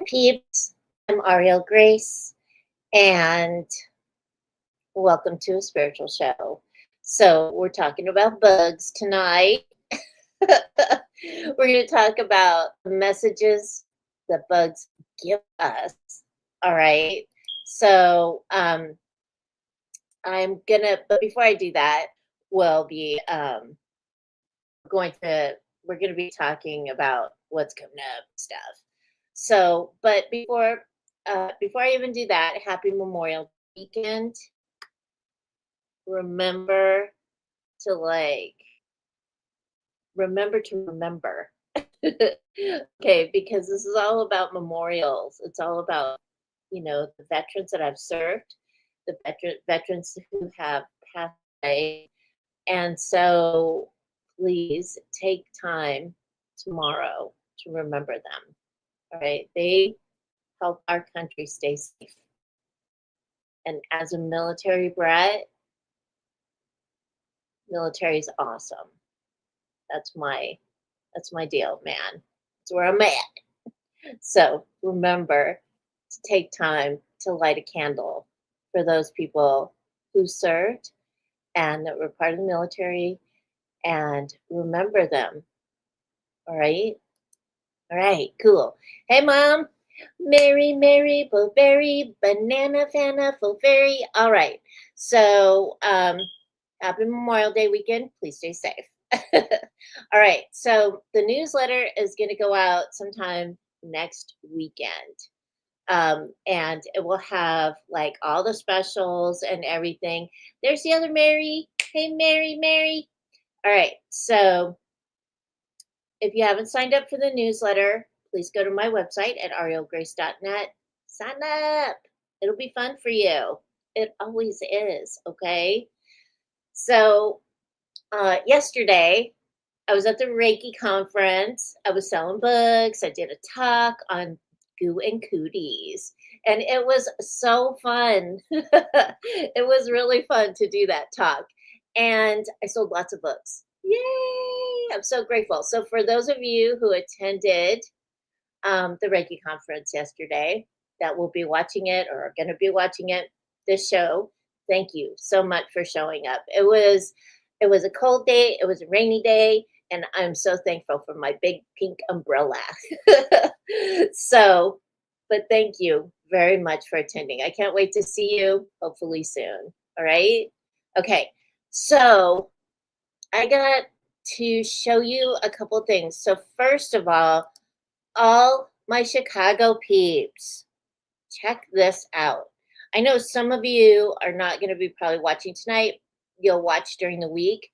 peeps. I'm Auriel Grace, and welcome to a spiritual show. So, we're talking about bugs tonight. We're going to talk about the messages that bugs give us. All right. So, but before I do that, we'll be we're going to be talking about what's coming up and stuff. So, but before I even do that, happy Memorial Weekend. Remember to remember. Okay, because this is all about memorials. It's all about, the veterans that I've served, the veterans who have passed away. And so please take time tomorrow to remember them. All right. They help our country stay safe. And as a military brat, military is awesome. That's my deal, man. That's where I'm at. So remember to take time to light a candle for those people who served and that were part of the military, and remember them. All right. All right, cool. Hey, Mom. Mary, Mary, Blueberry, Banana, Fana, Fulberry. All right. So, happy Memorial Day weekend. Please stay safe. All right. So, the newsletter is going to go out sometime next weekend. And it will have like all the specials and everything. There's the other Mary. Hey, Mary, Mary. All right. So, if you haven't signed up for the newsletter, please go to my website at aurielgrace.net. Sign up. It'll be fun for you. It always is, okay? So yesterday, I was at the Reiki conference. I was selling books. I did a talk on goo and cooties. And it was so fun. It was really fun to do that talk. And I sold lots of books. Yay! I'm so grateful. So for those of you who attended the Reiki conference yesterday, that will be watching it or are going to be watching it, this show, thank you so much for showing up. It was a cold day. It was a rainy day. And I'm so thankful for my big pink umbrella. So, but thank you very much for attending. I can't wait to see you hopefully soon. All right. Okay. So I got to show you a couple things. So first of all my Chicago peeps, check this out. I know some of you are not going to be probably watching tonight. You'll watch during the week.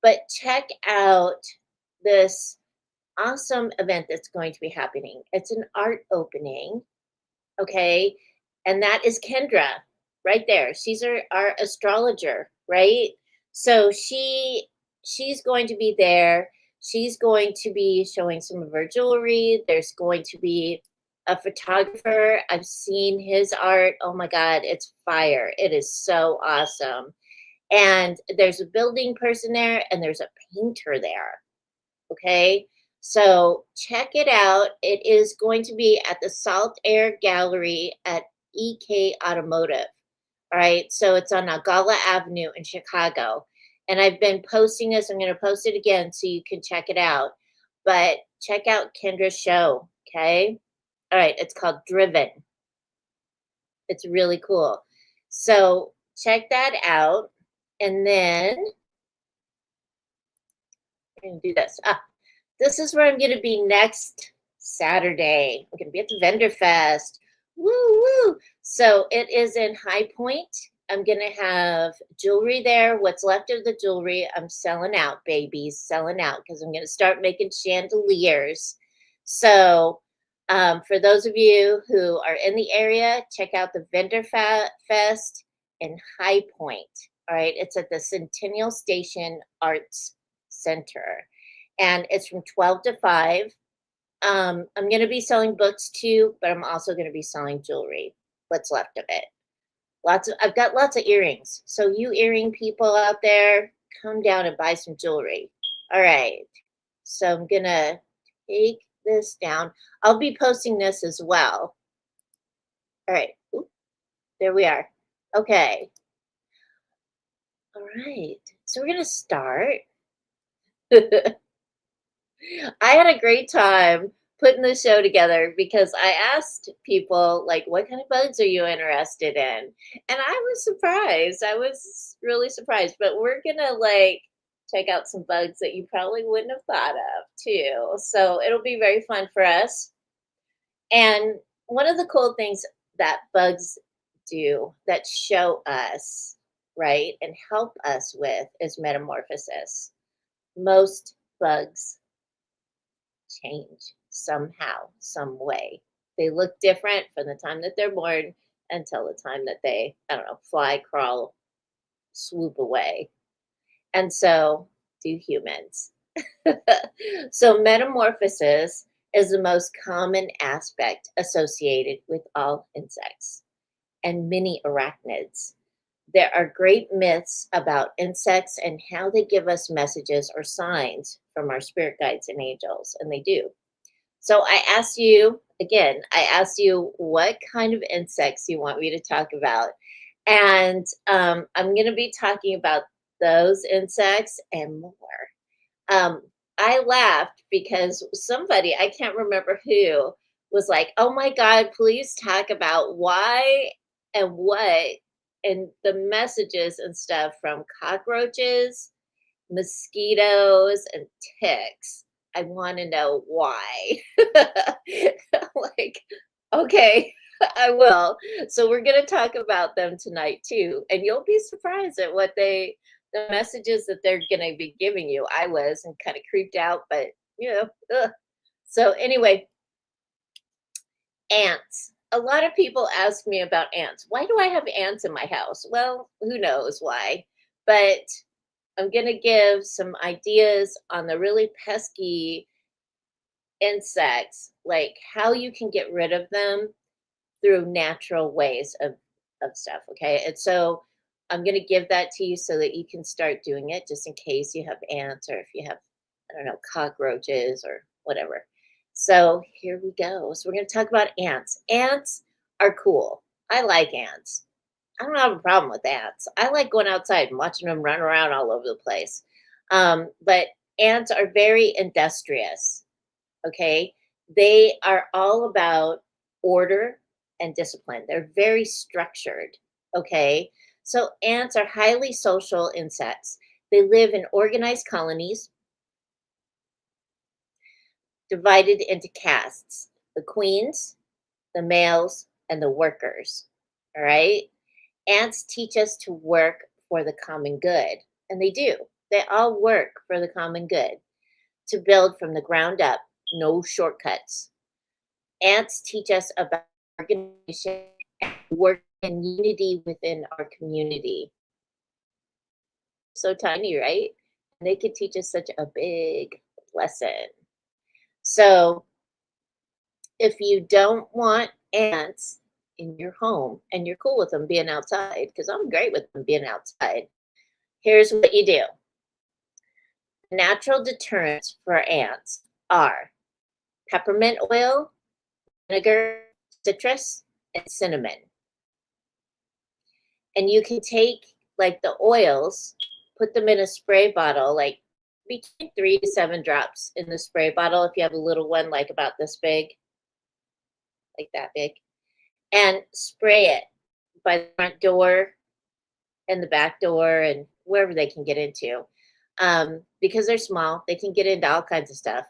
But check out this awesome event that's going to be happening. It's an art opening, okay? And that is Kendra right there. She's our astrologer, right? So she's going to be there. She's going to be showing some of her jewelry. There's going to be a photographer. I've seen his art. Oh my God, it's fire. It is so awesome. And there's a building person there and there's a painter there. Okay. So check it out. It is going to be at the Salt Air Gallery at EK Automotive. All right. So it's on Agala Avenue in Chicago. And I've been posting this. I'm going to post it again so you can check it out. But check out Kendra's show. Okay. All right. It's called Driven. It's really cool. So check that out. And then I'm going to do this. This is where I'm going to be next Saturday. I'm going to be at the Vendor Fest. Woo, woo. So it is in High Point. I'm going to have jewelry there. What's left of the jewelry, I'm selling out, babies, selling out, because I'm going to start making chandeliers. So for those of you who are in the area, check out the Vendor Fest in High Point. All right. It's at the Centennial Station Arts Center. And it's from 12 to 5. I'm going to be selling books too, but I'm also going to be selling jewelry, what's left of it. I've got lots of earrings. So you earring people out there, come down and buy some jewelry. All right. So I'm going to take this down. I'll be posting this as well. All right. Oop, there we are. Okay. All right. So we're going to start. I had a great time putting the show together because I asked people, like, what kind of bugs are you interested in? And I was surprised. I was really surprised. But we're going to, like, check out some bugs that you probably wouldn't have thought of, too. So it'll be very fun for us. And one of the cool things that bugs do that show us, right, and help us with is metamorphosis. Most bugs change somehow, some way. They look different from the time that they're born until the time that they, I don't know, fly, crawl, swoop away. And so do humans. So, metamorphosis is the most common aspect associated with all insects and many arachnids. There are great myths about insects and how they give us messages or signs from our spirit guides and angels, and they do. So, I asked you again, I asked you what kind of insects you want me to talk about. And I'm going to be talking about those insects and more. Um, I laughed because somebody, I can't remember who, was like, "Oh my God, please talk about why and what and the messages and stuff from cockroaches, mosquitoes, and ticks. I want to know why." Like, okay, I will. So we're going to talk about them tonight too, and you'll be surprised at what the messages that they're going to be giving you. I was and kind of creeped out, but you know, ugh. So anyway, ants. A lot of people ask me about ants. Why do I have ants in my house? Well, who knows why, but I'm going to give some ideas on the really pesky insects, like how you can get rid of them through natural ways of stuff. Okay. And so I'm going to give that to you so that you can start doing it just in case you have ants or if you have, I don't know, cockroaches or whatever. So here we go. So we're going to talk about ants. Ants are cool. I like ants. I don't have a problem with ants. I like going outside and watching them run around all over the place. But ants are very industrious. Okay. They are all about order and discipline. They're very structured. Okay. So ants are highly social insects. They live in organized colonies divided into castes: the queens, the males, and the workers. All right. Ants teach us to work for the common good. And they do. They all work for the common good to build from the ground up, no shortcuts. Ants teach us about organization and work in unity within our community. So tiny, right? And they could teach us such a big lesson. So if you don't want ants in your home and you're cool with them being outside, because I'm great with them being outside, here's what you do. Natural deterrents for ants are peppermint oil, vinegar, citrus, and cinnamon. And you can take like the oils, put them in a spray bottle, like between 3 to 7 drops in the spray bottle. If you have a little one, like about this big, like that big, and spray it by the front door and the back door and wherever they can get into. Because they're small, they can get into all kinds of stuff.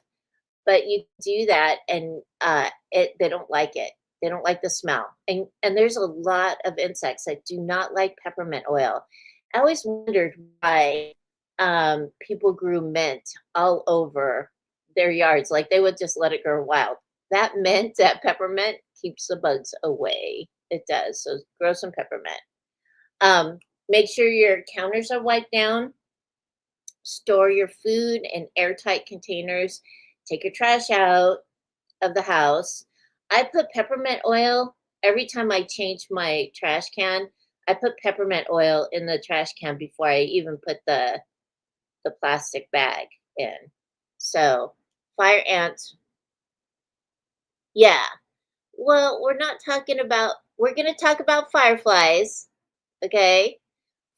But you do that, and they don't like it. They don't like the smell, and there's a lot of insects that do not like peppermint oil. I always wondered why people grew mint all over their yards, like they would just let it grow wild. That mint, that peppermint, keeps the bugs away. It does. So grow some peppermint. Um, Make sure your counters are wiped down. Store your food in airtight containers. Take your trash out of the house. I put peppermint oil every time I change my trash can. I put peppermint oil in the trash can before I even put the plastic bag in. So, fire ants, yeah. Well, we're not talking about we're going to talk about fireflies. Okay.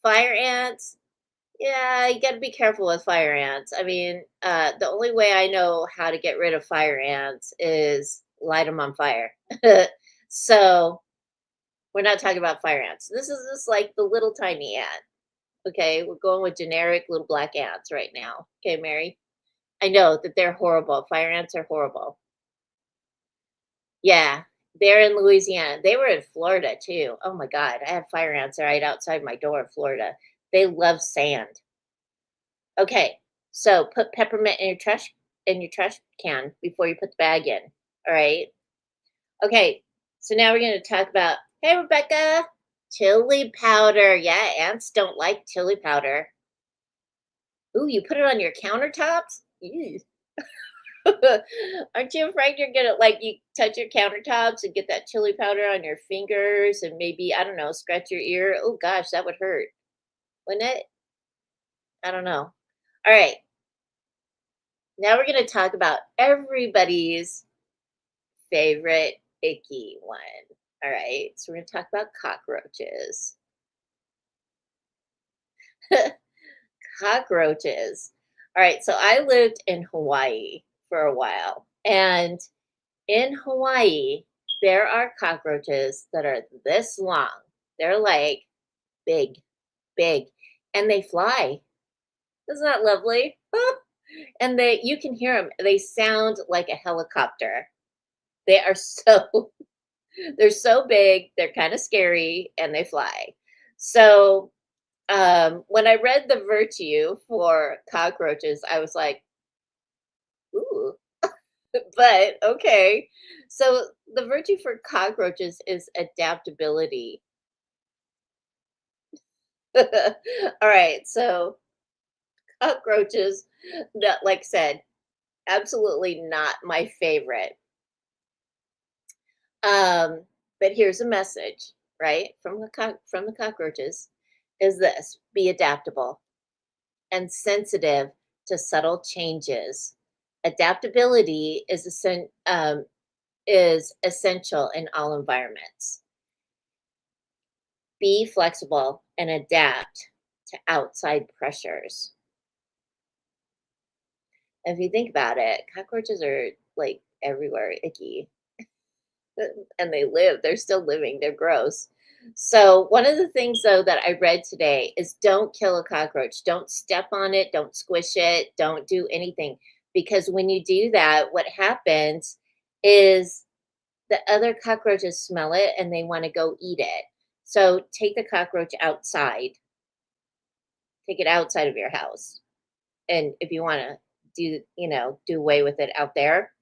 Fire ants. Yeah, you got to be careful with fire ants. I mean, the only way I know how to get rid of fire ants is light them on fire. So we're not talking about fire ants. This is just like the little tiny ant. Okay, we're going with generic little black ants right now. Okay, Mary. I know that they're horrible. Fire ants are horrible. Yeah, they're in Louisiana. They were in Florida too. Oh my God, I have fire ants right outside my door in Florida. They love sand. Okay, so put peppermint in your trash can before you put the bag in. All right. Okay, so now we're going to talk about. Hey, Rebecca, chili powder. Yeah, ants don't like chili powder. Ooh, you put it on your countertops? Ew. Aren't you afraid you're gonna like you touch your countertops and get that chili powder on your fingers and maybe, I don't know, scratch your ear? Oh gosh, that would hurt, wouldn't it? I don't know. All right, now we're gonna talk about everybody's favorite icky one. All right, so we're gonna talk about cockroaches. Cockroaches. All right, so I lived in Hawaii for a while, and in Hawaii, there are cockroaches that are this long. They're like big, big, and they fly. Isn't that lovely? And they you can hear them. They sound like a helicopter. They are so they're so big, they're kind of scary, and they fly. So when I read the virtue for cockroaches, I was like, ooh, but okay. So the virtue for cockroaches is adaptability. All right, so cockroaches, that, like I said, absolutely not my favorite. But here's a message, right, from from the cockroaches, is this: be adaptable and sensitive to subtle changes. Adaptability is essential in all environments. Be flexible and adapt to outside pressures. If you think about it, cockroaches are like everywhere, icky, and they're still living, they're gross. So, one of the things though that I read today is don't kill a cockroach. Don't step on it, don't squish it, don't do anything. Because when you do that, what happens is the other cockroaches smell it and they want to go eat it. So, take the cockroach outside, take it outside of your house. And if you want to do away with it out there,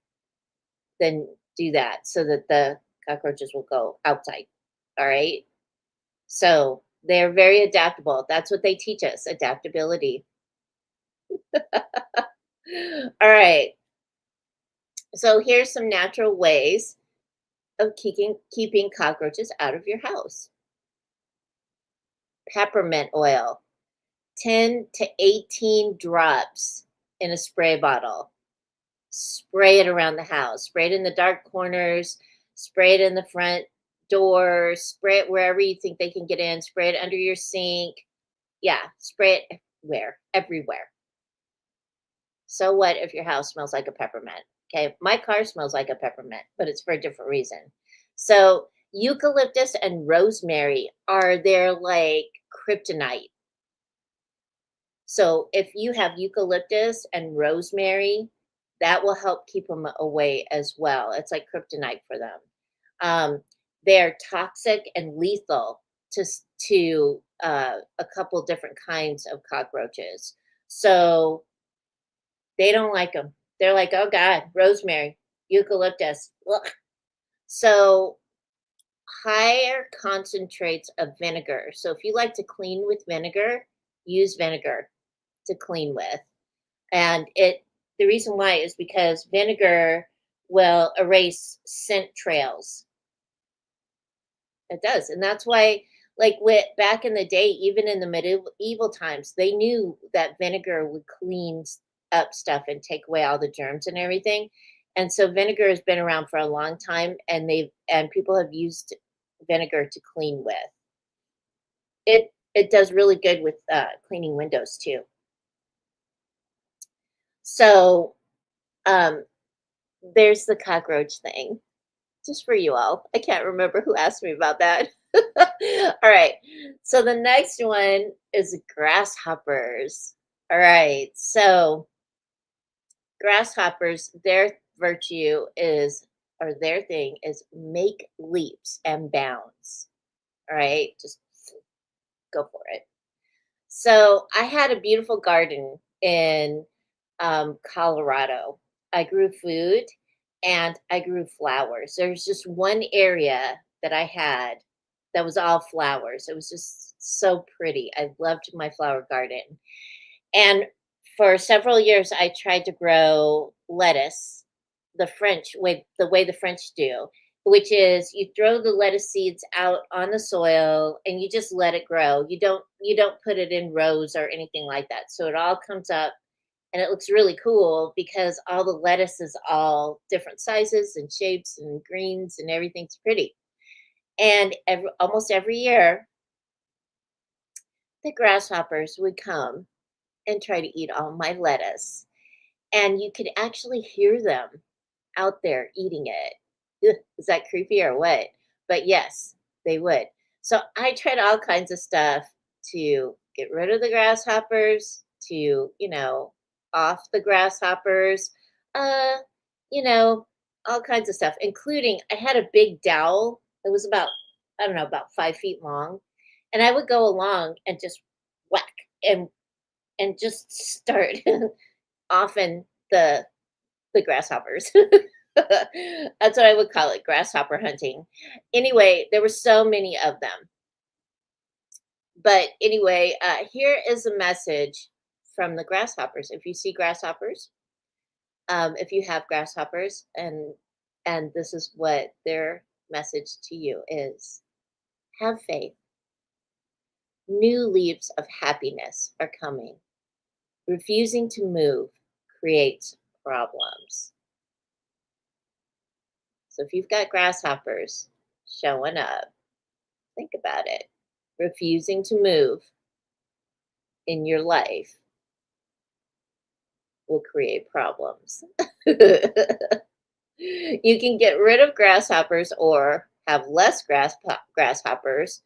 then do that so that the cockroaches will go outside. All right. So they're very adaptable. That's what they teach us, adaptability. All right. So here's some natural ways of keeping cockroaches out of your house. Peppermint oil, 10 to 18 drops in a spray bottle. Spray it around the house. Spray it in the dark corners. Spray it in the front door. Spray it wherever you think they can get in. Spray it under your sink. Yeah, spray it everywhere. So what if your house smells like a peppermint? Okay, my car smells like a peppermint, but it's for a different reason. So eucalyptus and rosemary are their like kryptonite. So if you have eucalyptus and rosemary, that will help keep them away as well. It's like kryptonite for them. They're toxic and lethal to a couple different kinds of cockroaches. So they don't like them. They're like, oh God, rosemary, eucalyptus. Ugh. So higher concentrates of vinegar. So if you like to clean with vinegar, use vinegar to clean with. And the reason why is because vinegar will erase scent trails. It does. And that's why, like back in the day, even in the medieval times, they knew that vinegar would clean up stuff and take away all the germs and everything. And so vinegar has been around for a long time, and people have used vinegar to clean with. It does really good with cleaning windows too. So um, there's the cockroach thing, just for you all. I can't remember who asked me about that. All right. So the next one is grasshoppers. All right. So grasshoppers, their virtue is, or their thing is, make leaps and bounds. All right. Just go for it. So I had a beautiful garden in Colorado. I grew food and I grew flowers. There's just one area that I had that was all flowers. It was just so pretty. I loved my flower garden. And for several years, I tried to grow lettuce the French way, the way the French do, which is you throw the lettuce seeds out on the soil and you just let it grow. You don't put it in rows or anything like that. So it all comes up and it looks really cool because all the lettuce is all different sizes and shapes and greens and everything's pretty. And almost every year, the grasshoppers would come and try to eat all my lettuce. And you could actually hear them out there eating it. Ugh, is that creepy or what? But yes, they would. So I tried all kinds of stuff to get rid of the grasshoppers, to, off the grasshoppers, uh, all kinds of stuff, including I had a big dowel. It was about, I don't know, about 5 feet long. And I would go along and just whack and just start often the grasshoppers. That's what I would call it, grasshopper hunting. Anyway, there were so many of them. But anyway, here is a message from the grasshoppers. If you see grasshoppers, if you have grasshoppers, and this is what their message to you is: have faith. New leaves of happiness are coming. Refusing to move creates problems. So if you've got grasshoppers showing up, think about it. Refusing to move in your life will create problems. You can get rid of grasshoppers or have less grasshoppers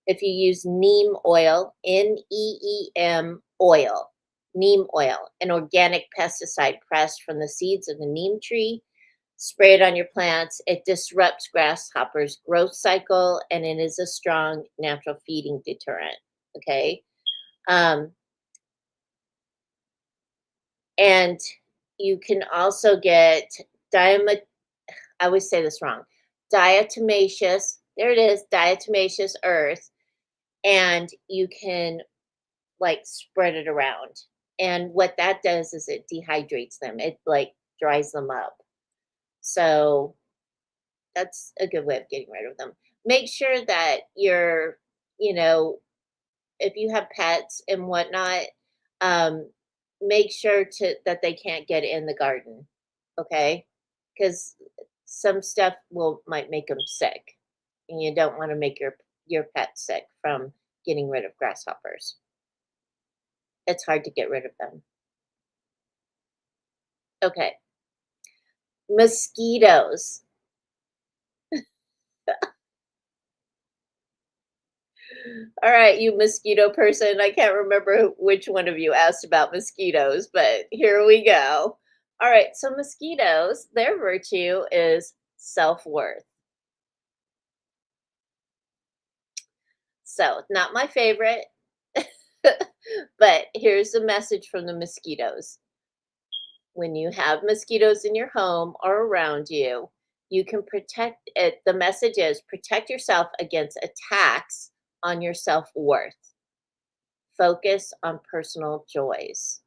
if you use neem oil, NEEM oil, neem oil, an organic pesticide pressed from the seeds of the neem tree. Spray it on your plants. It disrupts grasshoppers' growth cycle and it is a strong natural feeding deterrent. Okay. Um, and you can also get I always say this wrong. Diatomaceous. There it is, diatomaceous earth. And you can like spread it around. And what that does is it dehydrates them. It like dries them up. So that's a good way of getting rid of them. Make sure that you're, you know, if you have pets and whatnot, um, make sure to that they can't get in the garden, okay? Because some stuff might make them sick, and you don't want to make your pet sick from getting rid of grasshoppers. It's hard to get rid of them. Okay, mosquitoes. All right, you mosquito person. I can't remember which one of you asked about mosquitoes, but here we go. All right, so mosquitoes, their virtue is self-worth. So, not my favorite, but here's the message from the mosquitoes. When you have mosquitoes in your home or around you, you can protect it. The message is protect yourself against attacks on your self-worth. Focus on personal joys.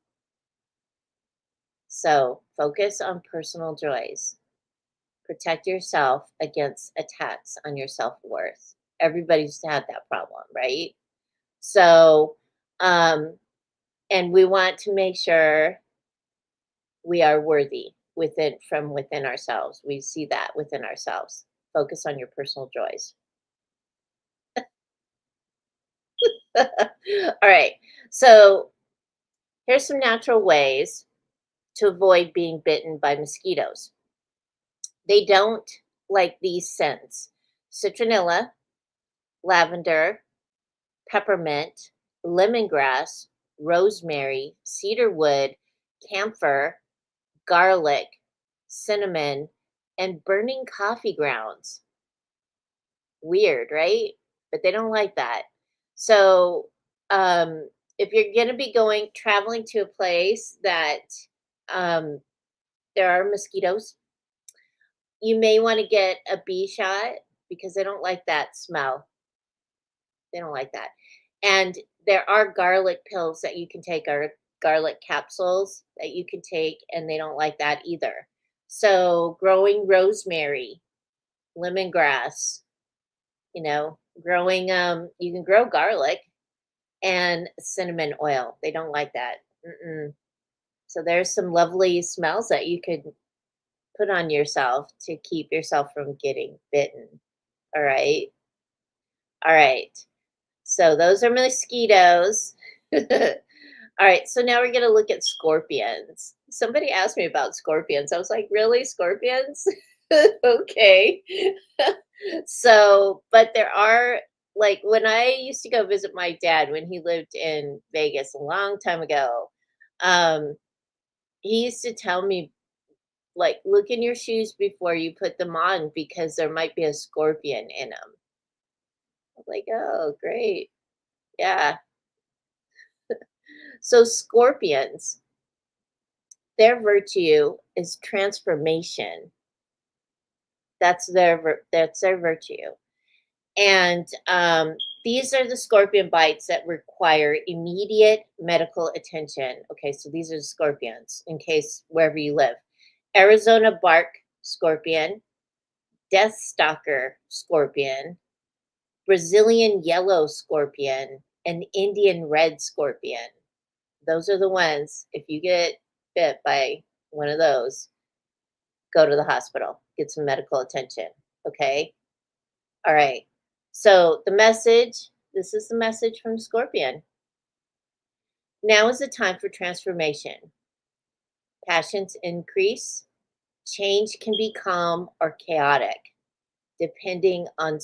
So, focus on personal joys. Protect yourself against attacks on your self-worth. Everybody's had that problem, right? So, and we want to make sure we are worthy from within ourselves. We see that within ourselves. Focus on your personal joys. All right. So here's some natural ways to avoid being bitten by mosquitoes. They don't like these scents: citronella, lavender, peppermint, lemongrass, rosemary, cedarwood, camphor, garlic, cinnamon, and burning coffee grounds. Weird, right? But they don't like that. So, if you're going to be traveling to a place that um, there are mosquitoes, you may want to get a bee shot because they don't like that smell. They don't like that. And there are garlic pills that you can take, or garlic capsules that you can take, and they don't like that either. So, growing rosemary, lemongrass, growing you can grow garlic and cinnamon oil. They don't like that. Mm-mm. So there's some lovely smells that you could put on yourself to keep yourself from getting bitten. All right. All right. So those are mosquitoes. All right. So now we're going to look at scorpions. Somebody asked me about scorpions. I was like, really? Scorpions? Okay. So, but there are, like, when I used to go visit my dad when he lived in Vegas a long time ago, um, he used to tell me, like, look in your shoes before you put them on because there might be a scorpion in them. I was like, oh, great. Yeah. So, scorpions, their virtue is transformation. That's their virtue. And these are the scorpion bites that require immediate medical attention. Okay, so these are the scorpions in case wherever you live: Arizona bark scorpion, death stalker scorpion, Brazilian yellow scorpion, and Indian red scorpion. Those are the ones. If you get bit by one of those, go to the hospital, get some medical attention. Okay. All right. So this is the message from Scorpion. Now is the time for transformation. Passions increase. Change can be calm or chaotic, depending on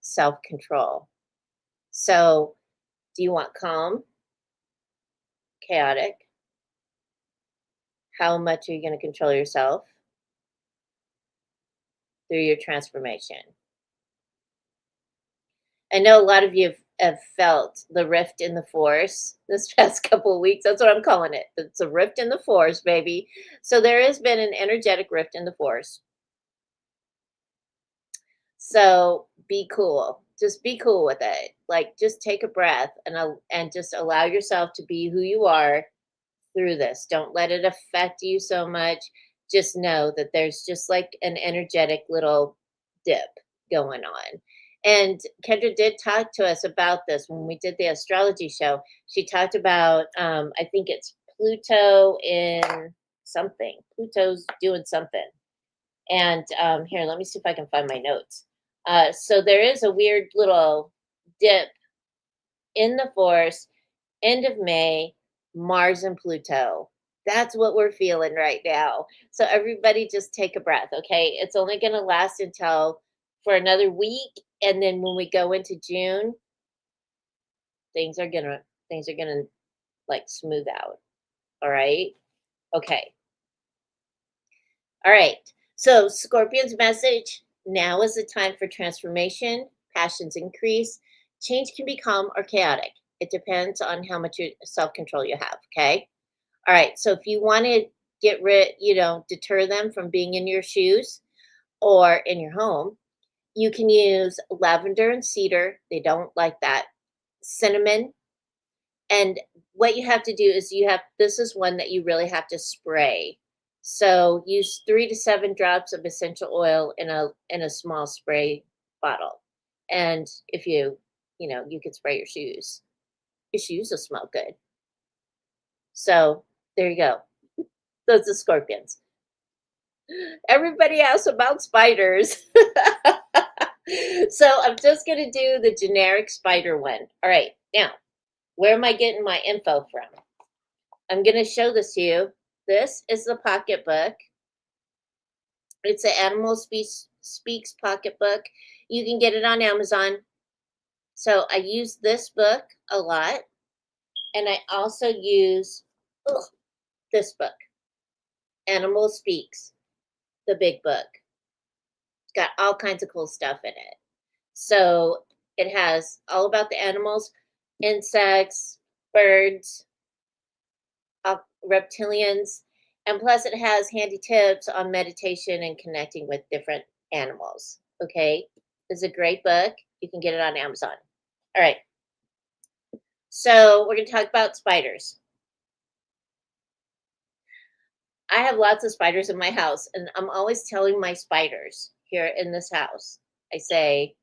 self control. So, do you want calm, chaotic? How much are you going to control yourself through your transformation? I know a lot of you have felt the rift in the force this past couple of weeks. That's what I'm calling it. It's a rift in the force, baby. So there has been an energetic rift in the force. So be cool. Just be cool with it. Like, just take a breath and just allow yourself to be who you are through this. Don't let it affect you so much. Just know that there's just like an energetic little dip going on. And Kendra did talk to us about this when we did the astrology show. She talked about, I think it's Pluto in something. Pluto's doing something. And here, let me see if I can find my notes. So there is a weird little dip in the force, end of May, Mars and Pluto. That's what we're feeling right now. So everybody just take a breath, okay? It's only going to last until for another week, and then when we go into June, things are going to like smooth out. All right? Okay. All right. So Scorpion's message: now is the time for transformation. Passions increase. Change can be calm or chaotic. It depends on how much self-control you have, okay? All right. So if you want to get rid, deter them from being in your shoes or in your home, you can use lavender and cedar. They don't like that. Cinnamon. And what you have to do is this is one that you really have to spray. So use 3 to 7 drops of essential oil in a small spray bottle. And if you could spray your shoes. Your shoes will smell good. So there you go. Those are scorpions. Everybody asks about spiders. So I'm just going to do the generic spider one. All right. Now, Where am I getting my info from? I'm going to show this to you. This is the pocketbook. It's an Animal Speaks pocketbook. You can get it on Amazon. So I use this book a lot. And I also use this book, Animal Speaks, the big book. It's got all kinds of cool stuff in it. So it has all about the animals, insects, birds, reptilians, and plus it has handy tips on meditation and connecting with different animals. Okay, it's a great book. You can get it on Amazon. All right, so we're going to talk about spiders. I have lots of spiders in my house, and I'm always telling my spiders here in this house, I say,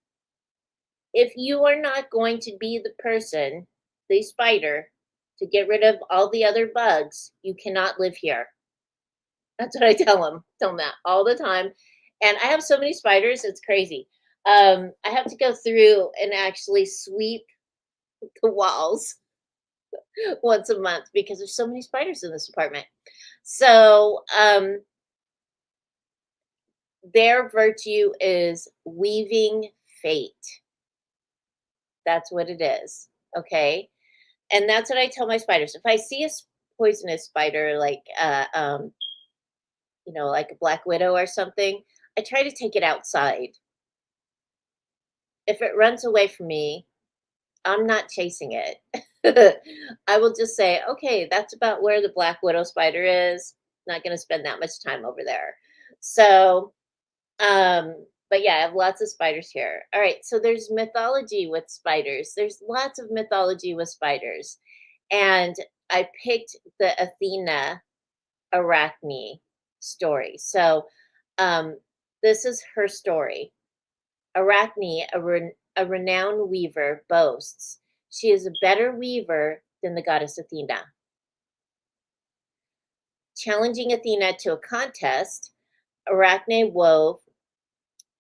if you are not going to be the person, the spider, to get rid of all the other bugs, you cannot live here. That's what I tell them. Tell them that all the time. And I have so many spiders, it's crazy. I have to go through and actually sweep the walls once a month because there's so many spiders in this apartment. So their virtue is weaving fate. That's what it is. Okay. And that's what I tell my spiders. If I see a poisonous spider, like, like a black widow or something, I try to take it outside. If it runs away from me, I'm not chasing it. I will just say, okay, that's about where the black widow spider is. Not going to spend that much time over there. So, but yeah, I have lots of spiders here. All right, so there's mythology with spiders. There's lots of mythology with spiders. And I picked the Athena Arachne story. So this is her story. Arachne, a renowned weaver, boasts she is a better weaver than the goddess Athena. Challenging Athena to a contest, Arachne wove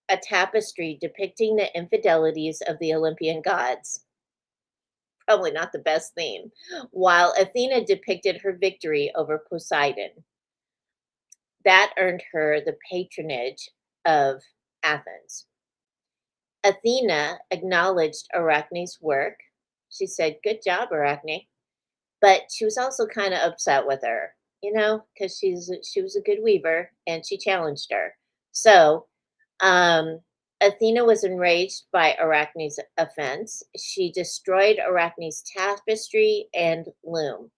a tapestry depicting the infidelities of the Olympian gods. Probably not the best theme. While Athena depicted her victory over Poseidon. That earned her the patronage of Athens. Athena acknowledged Arachne's work. She said, "Good job, Arachne." But she was also kind of upset with her, because she was a good weaver and she challenged her. So Athena was enraged by Arachne's offense. She destroyed Arachne's tapestry and loom.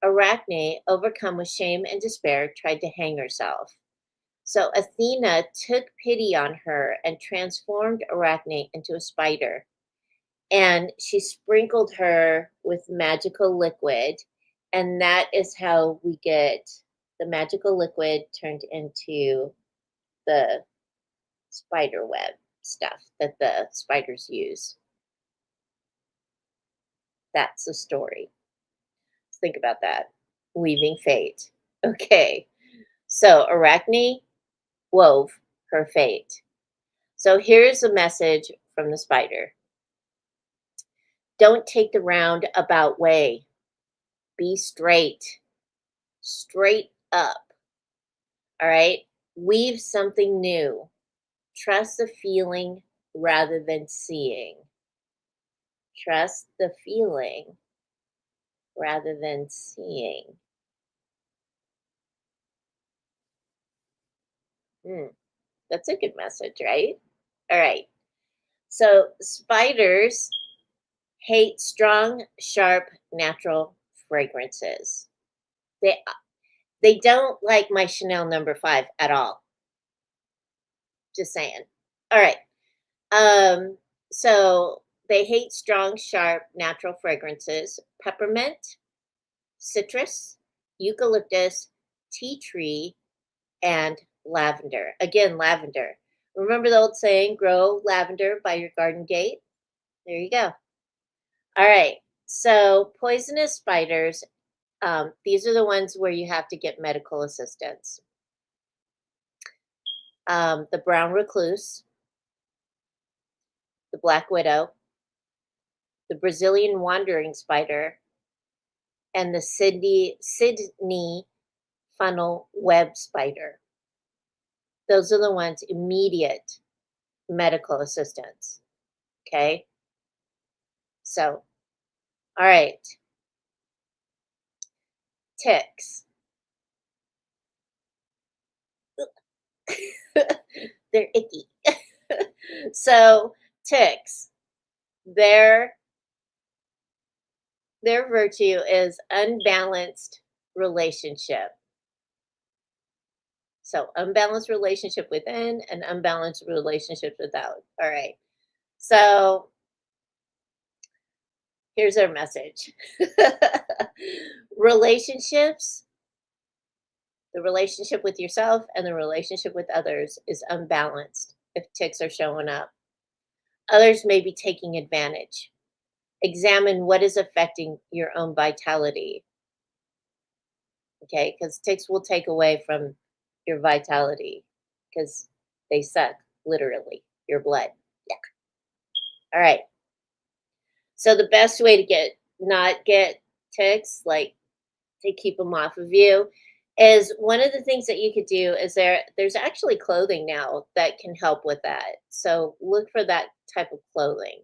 Arachne, overcome with shame and despair, tried to hang herself. So Athena took pity on her and transformed Arachne into a spider. And she sprinkled her with magical liquid. And that is how we get the magical liquid turned into the spider web stuff that the spiders use. That's the story. Let's think about that. Weaving fate. Okay. So Arachne wove her fate. So here's a message from the spider. Don't take the roundabout way. Be straight. Straight up. All right? Weave something new. Trust the feeling rather than seeing. Trust the feeling rather than seeing. That's a good message, right? All right. So spiders hate strong, sharp, natural fragrances. They don't like my Chanel No. 5 at all. Just saying. All right. So they hate strong, sharp, natural fragrances. Peppermint, citrus, eucalyptus, tea tree, and lavender. Again, lavender. Remember the old saying, grow lavender by your garden gate? There you go. All right. So poisonous spiders, these are the ones where you have to get medical assistance. The brown recluse, the black widow, the Brazilian wandering spider, and the Sydney funnel web spider. Those are the ones immediate medical assistance. Okay. So, all right. Ticks. They're icky. So, ticks, their their virtue is unbalanced relationship. So, unbalanced relationship within and unbalanced relationships without. All right. So, here's our message. Relationships, the relationship with yourself and the relationship with others is unbalanced if ticks are showing up. Others may be taking advantage. Examine what is affecting your own vitality. Okay, because ticks will take away from your vitality because they suck literally your blood. Yeah. All right. So the best way to not get ticks, like to keep them off of you, is one of the things that you could do is there's actually clothing now that can help with that. So look for that type of clothing.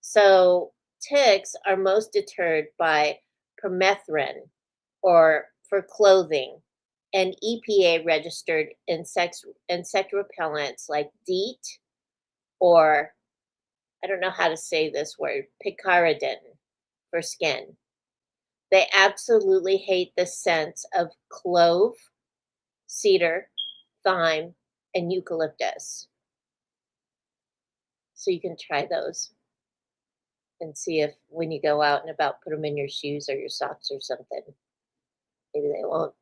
So ticks are most deterred by permethrin or for clothing and EPA registered insect repellents like DEET or I don't know how to say this word, picaridin for skin. They absolutely hate the scents of clove, cedar, thyme, and eucalyptus. So you can try those and see if when you go out and about, put them in your shoes or your socks or something. Maybe they won't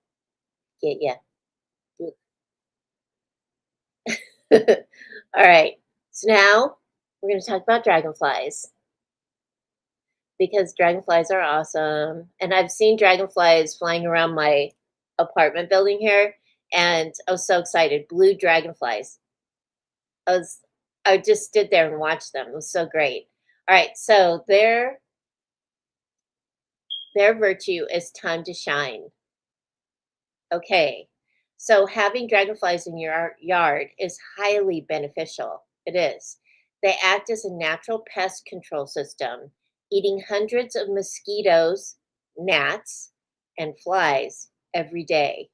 get you. All right. So now we're going to talk about dragonflies because dragonflies are awesome. And I've seen dragonflies flying around my apartment building here, and I was so excited. Blue dragonflies. I was I just stood there and watched them. It was so great. All right, so their virtue is time to shine. Okay. So having dragonflies in your yard is highly beneficial. It is. They act as a natural pest control system, eating hundreds of mosquitoes, gnats, and flies every day.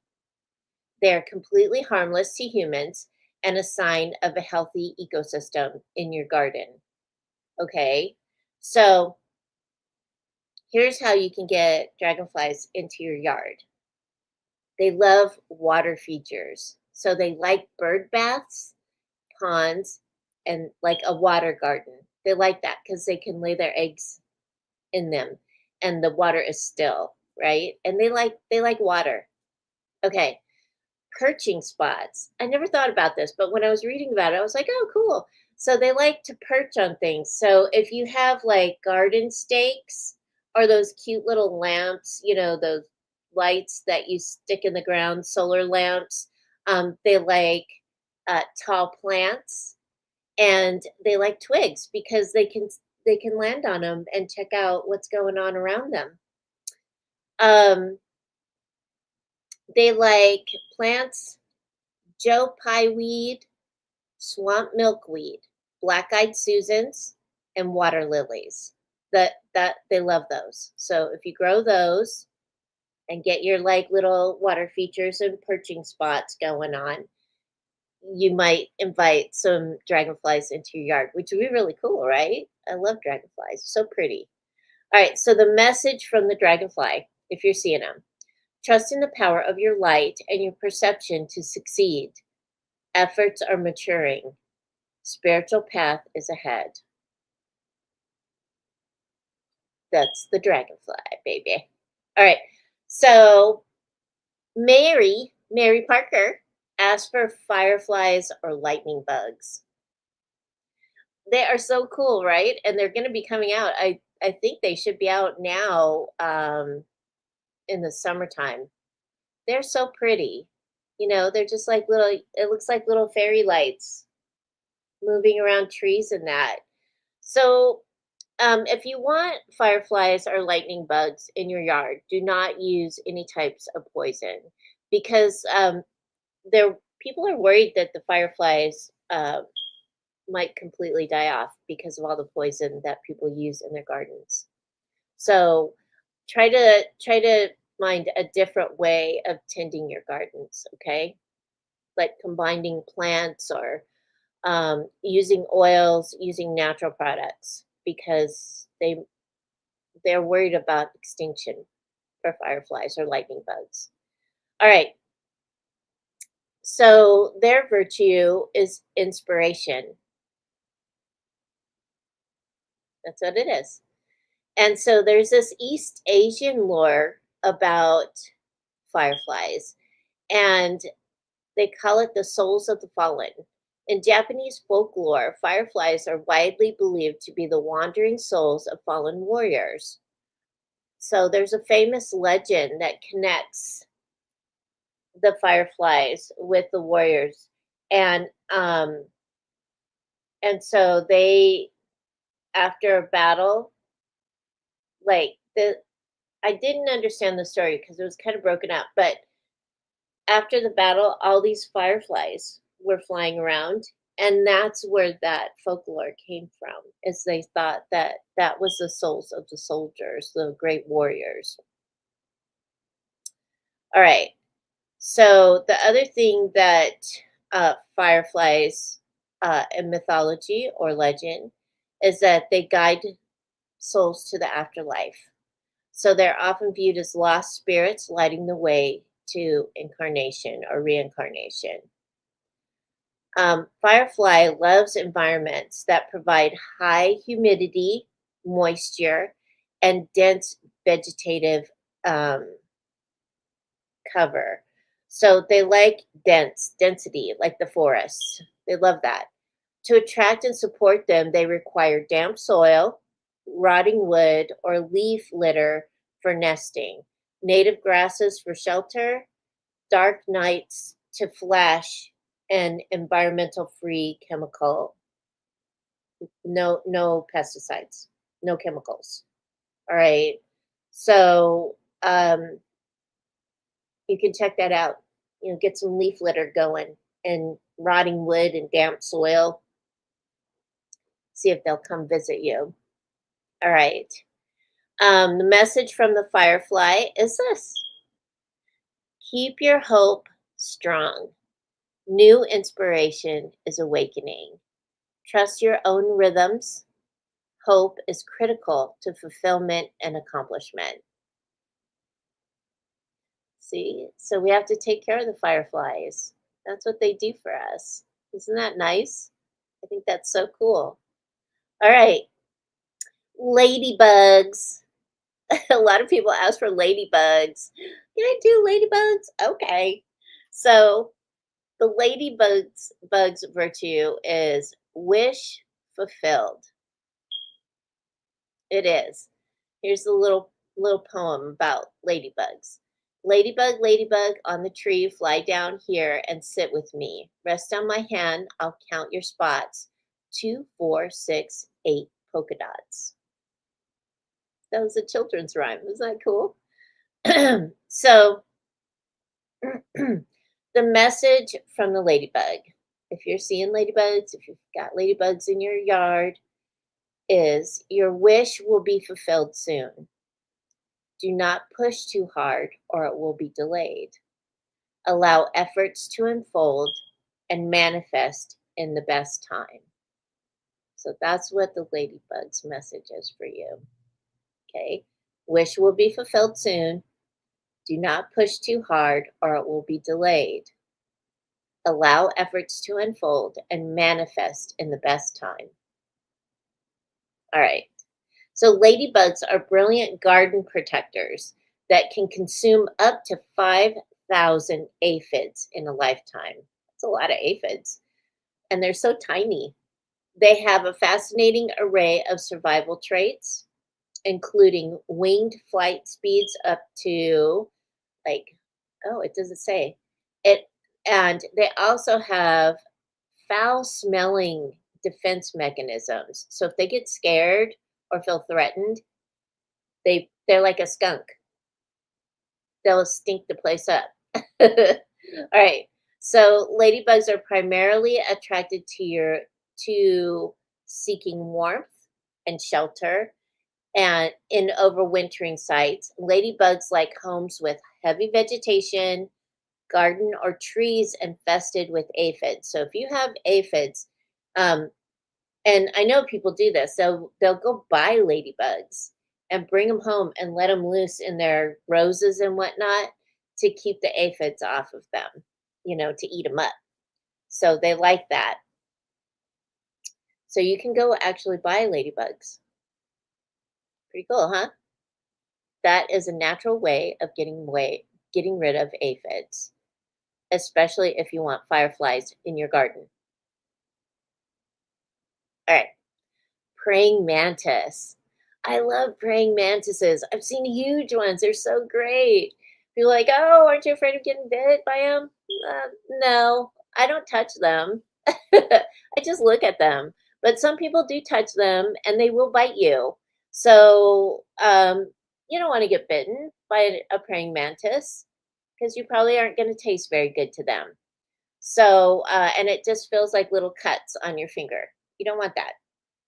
They are completely harmless to humans and a sign of a healthy ecosystem in your garden. Okay. So here's how you can get dragonflies into your yard. They love water features. So they like bird baths, ponds, and like a water garden. They like that because they can lay their eggs in them and the water is still, right? And they like water. Okay. Perching spots. I never thought about this, but when I was reading about it, I was like, oh, cool. So they like to perch on things. So if you have like garden stakes or those cute little lamps, those lights that you stick in the ground, solar lamps, they like tall plants and they like twigs because they can land on them and check out what's going on around them. Um, they like plants, Joe Pye weed, swamp milkweed, black-eyed Susans, and water lilies. That they love those. So if you grow those and get your like little water features and perching spots going on, you might invite some dragonflies into your yard, which would be really cool, right? I love dragonflies. So pretty. All right, so the message from the dragonfly, if you're seeing them, trust in the power of your light and your perception to succeed. Efforts are maturing. Spiritual path is ahead. That's the dragonfly, baby. All right. So Mary Parker asked for fireflies or lightning bugs. They are so cool, right? And they're going to be coming out. I think they should be out now in the summertime. They're so pretty. They're just like it looks like little fairy lights moving around trees and that. So If you want fireflies or lightning bugs in your yard, do not use any types of poison because there people are worried that the fireflies might completely die off because of all the poison that people use in their gardens. So try to find a different way of tending your gardens, okay? Like combining plants or using oils, using natural products because they're worried about extinction for fireflies or lightning bugs. All right. So their virtue is inspiration. That's what it is. And so there's this East Asian lore about fireflies, and they call it the souls of the fallen. In Japanese folklore, fireflies are widely believed to be the wandering souls of fallen warriors. So there's a famous legend that connects the fireflies with the warriors, and so they, after a battle, like the I didn't understand the story because it was kind of broken up, but after the battle, all these fireflies were flying around, and that's where that folklore came from. Is they thought that that was the souls of the soldiers, the great warriors. All right. So the other thing that fireflies in mythology or legend is that they guide souls to the afterlife. So they're often viewed as lost spirits lighting the way to incarnation or reincarnation. Firefly loves environments that provide high humidity, moisture, and dense vegetative um, cover. So they like density, like the forests. They love that. To attract and support them, they require damp soil, rotting wood, or leaf litter for nesting, native grasses for shelter, dark nights to flash, and environmental free chemical. No pesticides, no chemicals. All right. So you can check that out. Get some leaf litter going and rotting wood and damp soil. See if they'll come visit you. All right. The message from the firefly is this: keep your hope strong. New inspiration is awakening. Trust your own rhythms. Hope is critical to fulfillment and accomplishment. See? So we have to take care of the fireflies. That's what they do for us. Isn't that nice? I think that's so cool. All right. Ladybugs. A lot of people ask for ladybugs. Can I do ladybugs? Okay. So the ladybug's virtue is wish fulfilled. It is. Here's a little poem about ladybugs. Ladybug, ladybug on the tree, fly down here and sit with me. Rest on my hand, I'll count your spots. 2, 4, 6, 8 polka dots. That was a children's rhyme. Isn't that cool? So, the message from the ladybug, if you're seeing ladybugs, if you've got ladybugs in your yard, is your wish will be fulfilled soon. Do not push too hard or it will be delayed. Allow efforts to unfold and manifest in the best time. So that's what the ladybug's message is for you. Okay. Wish will be fulfilled soon. Do not push too hard or it will be delayed. Allow efforts to unfold and manifest in the best time. All right. So ladybugs are brilliant garden protectors that can consume up to 5,000 aphids in a lifetime. That's a lot of aphids. And they're so tiny. They have a fascinating array of survival traits, including winged flight speeds up to it doesn't say it. And they also have foul smelling defense mechanisms. So if they get scared or feel threatened, they're like a skunk. They'll stink the place up. All right. So ladybugs are primarily attracted to seeking warmth and shelter and in overwintering sites. Ladybugs like homes with heavy vegetation, garden or trees infested with aphids. So if you have aphids, um, and I know people do this, so they'll go buy ladybugs and bring them home and let them loose in their roses and whatnot to keep the aphids off of them, to eat them up. So they like that. So you can go actually buy ladybugs. Pretty cool, huh? That is a natural way of getting rid of aphids, especially if you want fireflies in your garden. All right. Praying mantis. I love praying mantises. I've seen huge ones. They're so great. People are like, oh, aren't you afraid of getting bit by them? No, I don't touch them. I just look at them. But some people do touch them and they will bite you. So you don't want to get bitten by a praying mantis because you probably aren't going to taste very good to them. So, and it just feels like little cuts on your finger. You don't want that.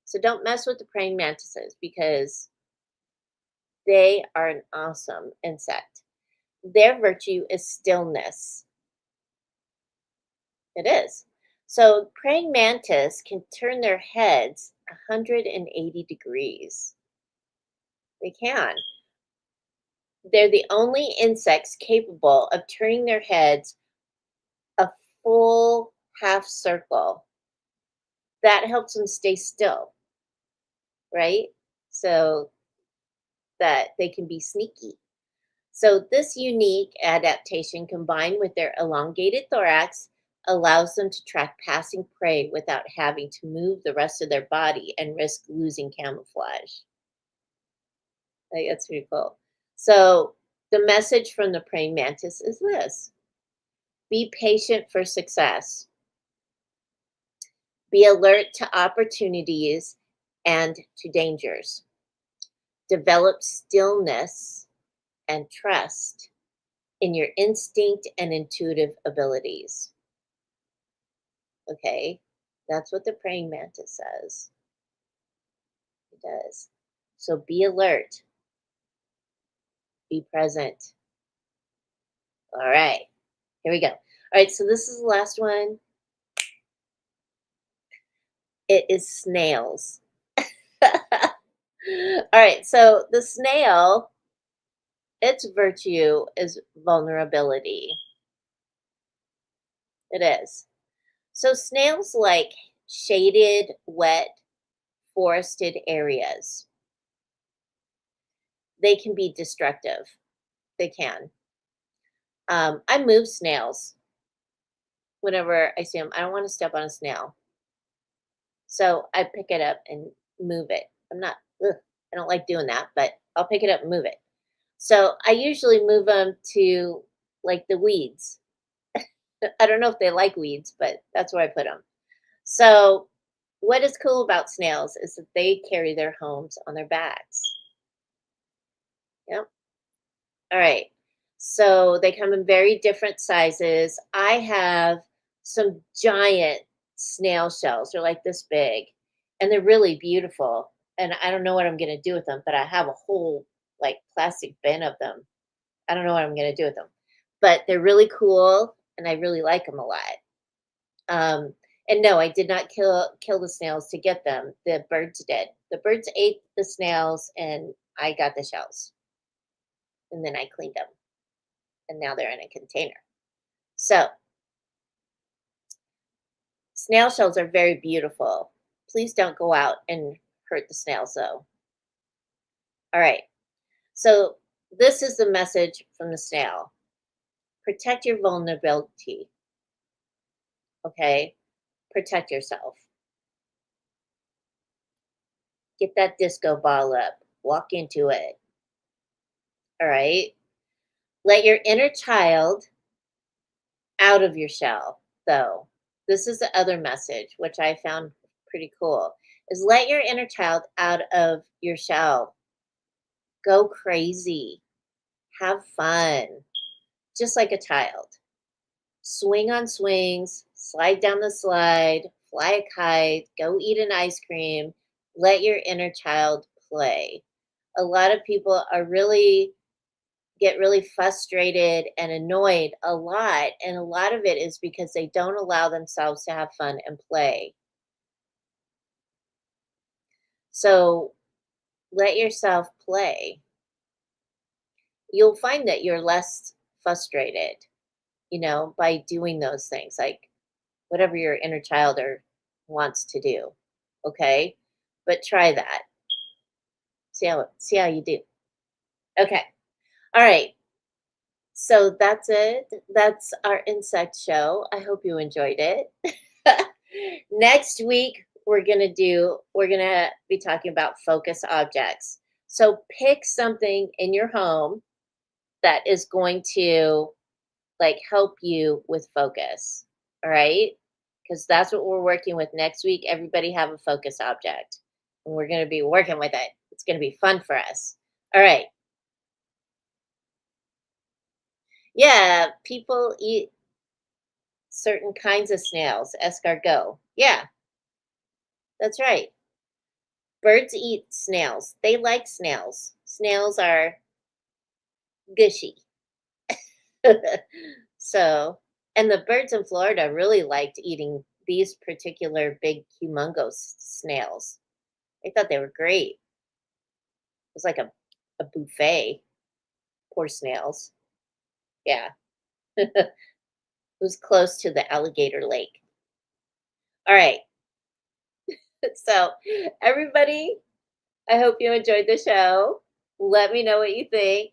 So don't mess with the praying mantises because they are an awesome insect. Their virtue is stillness. It is. So praying mantis can turn their heads 180 degrees. They can. They're the only insects capable of turning their heads a full half circle. That helps them stay still, right? So that they can be sneaky. So, this unique adaptation combined with their elongated thorax allows them to track passing prey without having to move the rest of their body and risk losing camouflage. Like, that's pretty cool. So, the message from the praying mantis is this: be patient for success, be alert to opportunities and to dangers, develop stillness and trust in your instinct and intuitive abilities. Okay, that's what the praying mantis says. It does. So be alert, be present. All right, here we go. All right, so this is the last one. It is snails. All right, so the snail, its virtue is vulnerability. It is. So snails like shaded, wet, forested areas. They can be destructive. They can. I move snails whenever I see them. I don't want to step on a snail. So I pick it up and move it. I don't like doing that, but I'll pick it up and move it. So I usually move them to like the weeds. I don't know if they like weeds, but that's where I put them. So what is cool about snails is that they carry their homes on their backs. Yep. All right. So they come in very different sizes. I have some giant snail shells. They're like this big and they're really beautiful. And I don't know what I'm going to do with them, but I have a whole like plastic bin of them. I don't know what I'm going to do with them, but they're really cool and I really like them a lot. Um, and no, I did not kill the snails to get them. The birds did. The birds ate the snails and I got the shells. And then I cleaned them. And now they're in a container. So, snail shells are very beautiful. Please don't go out and hurt the snails, though. All right. So, this is the message from the snail: protect your vulnerability. Okay. Protect yourself. Get that disco ball up. Walk into it. All right. Let your inner child out of your shell, though. This is the other message, which I found pretty cool. is let your inner child out of your shell. Go crazy. Have fun. Just like a child. Swing on swings, slide down the slide, fly a kite, go eat an ice cream. Let your inner child play. A lot of people are really get really frustrated and annoyed a lot, and a lot of it is because they don't allow themselves to have fun and play. So let yourself play. You'll find that you're less frustrated, by doing those things, like whatever your inner child or wants to do. Okay? But try that. See how you do. Okay. All right. So that's it. That's our insect show. I hope you enjoyed it. Next week we're going to be talking about focus objects. So pick something in your home that is going to like help you with focus. All right? Cuz that's what we're working with next week. Everybody have a focus object. And we're going to be working with it. It's going to be fun for us. All right. Yeah, people eat certain kinds of snails, escargot. Yeah, that's right. Birds eat snails. They like snails. Snails are gushy. So, and the birds in Florida really liked eating these particular big, humongous snails. They thought they were great. It was like a buffet. Poor snails. Yeah. It was close to the alligator lake. All right. So, everybody, I hope you enjoyed the show. Let me know what you think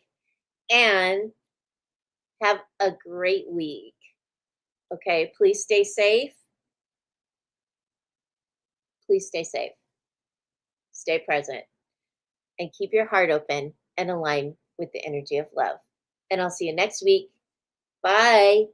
and have a great week. Okay, please stay safe. Please stay safe. Stay present and keep your heart open and aligned with the energy of love. And I'll see you next week. Bye.